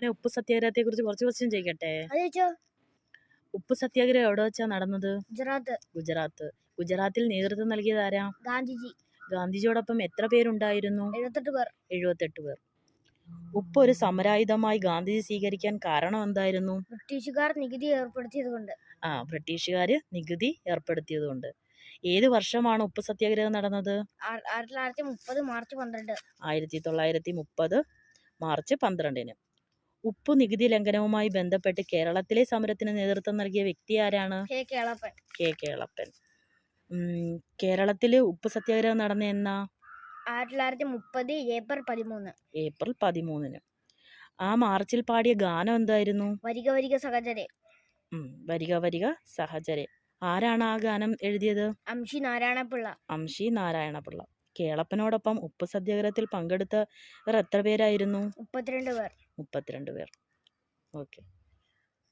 മോനെ, ഉപ്പ് സത്യാഗ്രഹത്തെ കുറിച്ച് കുറച്ച് ക്വസ്റ്റ്യൻ ചോദിക്കട്ടെ? അത് ചോദിച്ചോ. ഉപ്പ് സത്യാഗ്രഹം എവിടെ വെച്ചാ നടന്നത്? ഗുജറാത്ത്. ഗുജറാത്തിൽ നേതൃത്വം നൽകിയത് ആരാ? ഗാന്ധിജി. ഗാന്ധിജിയോടൊപ്പം എത്ര പേരുണ്ടായിരുന്നു? 78 പേർ. പേർ. ഉപ്പ് ഒരു സമരായുധമായി ഗാന്ധിജി സ്വീകരിക്കാൻ കാരണം എന്തായിരുന്നു? ബ്രിട്ടീഷുകാർ നികുതി ഏർപ്പെടുത്തിയതുകൊണ്ട്. ബ്രിട്ടീഷുകാര് നികുതി ഏർപ്പെടുത്തിയതുകൊണ്ട്. ഏത് വർഷമാണ് ഉപ്പ് സത്യാഗ്രഹം നടന്നത്? 1930 മാർച്ച് 12. 1930 മാർച്ച് 12. ഉപ്പ് നികുതി ലംഘനവുമായി ബന്ധപ്പെട്ട് കേരളത്തിലെ സമരത്തിന് നേതൃത്വം നൽകിയ വ്യക്തി ആരാണ്? കെ കേളപ്പൻ. കേരളത്തില് ഉപ്പ് സത്യാഗ്രഹം നടന്ന എന്നാ? 1930 ഏപ്രിൽ 13. ആ മാർച്ചിൽ പാടിയ ഗാനം എന്തായിരുന്നു? വരിക വരിക സഹചരെ. വരിക വരിക സഹചരെ. ആരാണ് ആ ഗാനം എഴുതിയത്? അംശി നാരായണപിള്ള. കേളപ്പനോടൊപ്പം ഉപ്പ് സത്യാഗ്രഹത്തിൽ പങ്കെടുത്തവർ എത്ര പേരായിരുന്നു? 32 പേർ. ഓക്കെ.